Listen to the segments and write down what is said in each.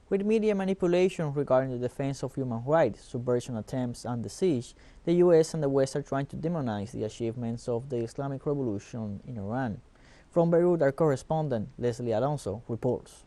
With media manipulation regarding the defense of human rights, subversion attempts, and the siege, the US and the West are trying to demonize the achievements of the Islamic Revolution in Iran. From Beirut, our correspondent, Leslie Alonso, reports.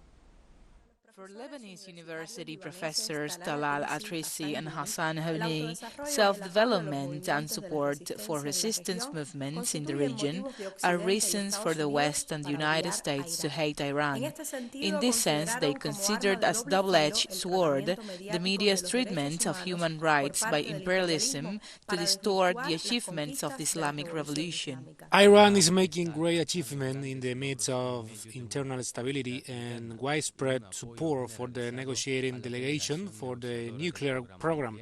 For Lebanese university professors Talal Atrisi and Hassan Houni, self-development and support for resistance movements in the region are reasons for the West and the United States to hate Iran. In this sense, they considered as double-edged sword the media's treatment of human rights by imperialism to distort the achievements of the Islamic Revolution. Iran is making great achievement in the midst of internal stability and widespread support for the negotiating delegation for the nuclear program.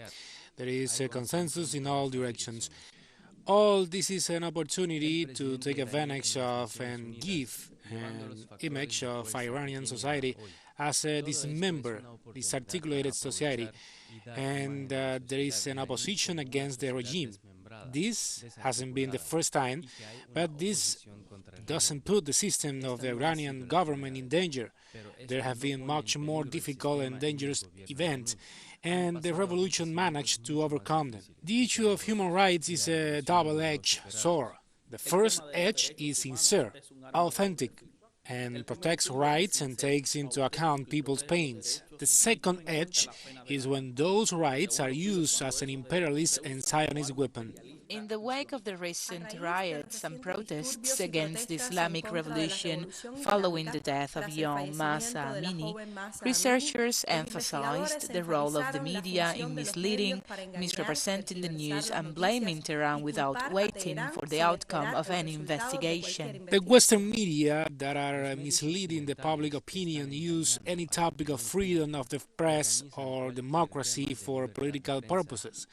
There is a consensus in all directions. All this is an opportunity to take advantage of and give an image of Iranian society as a dismembered, disarticulated society, and there is an opposition against the regime. This hasn't been the first time, but this doesn't put the system of the Iranian government in danger. There have been much more difficult and dangerous events, and the revolution managed to overcome them. The issue of human rights is a double-edged sword. The first edge is sincere, authentic, and protects rights and takes into account people's pains. The second edge is when those rights are used as an imperialist and Zionist weapon. In the wake of the recent riots and protests against the Islamic Revolution following the death of young Mahsa Amini, researchers emphasized the role of the media in misleading, misrepresenting the news and blaming Tehran without waiting for the outcome of any investigation. The Western media that are misleading the public opinion use any topic of freedom of the press or democracy for political purposes.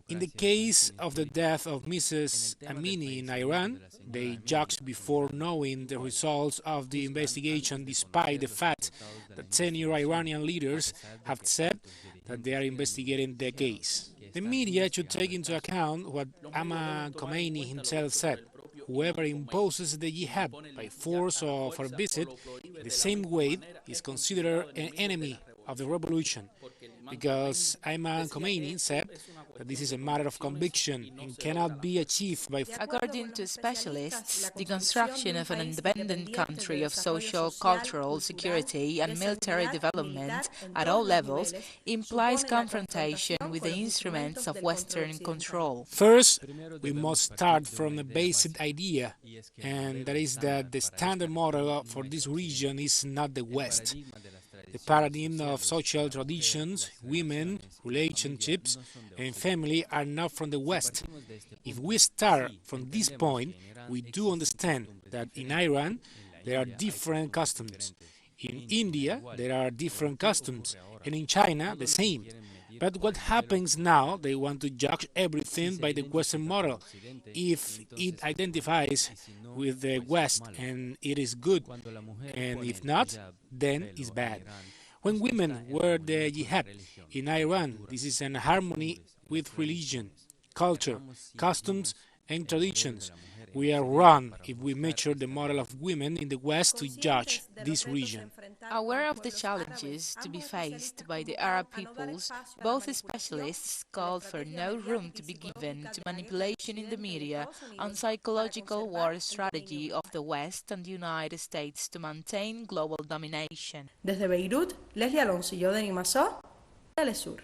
In the case of the death of Mrs. Amini in Iran, they judged before knowing the results of the investigation, despite the fact that senior Iranian leaders have said that they are investigating the case. The media should take into account what Imam Khomeini himself said: whoever imposes the jihad by force or for visit, in the same way is considered an enemy of the revolution, because Imam Khomeini said that this is a matter of conviction and cannot be achieved by force. According to specialists, the construction of an independent country of social, cultural, security and military development at all levels implies confrontation with the instruments of Western control. First, we must start from a basic idea, and that is that the standard model for this region is not the West. The paradigm of social traditions, women, relationships, and family are not from the West. If we start from this point, we do understand that in Iran there are different customs. In India there are different customs, and in China the same. But what happens now, they want to judge everything by the Western model. If it identifies with the West and it is good, and if not, then it's bad. When women wear the jihad in Iran, this is in harmony with religion, culture, customs, and traditions. We are wrong if we measure the model of women in the West to judge this region. Aware of the challenges to be faced by the Arab peoples, both specialists called for no room to be given to manipulation in the media and psychological war strategy of the West and the United States to maintain global domination. Desde Beirut, Leslie Alonso y yo de teleSUR.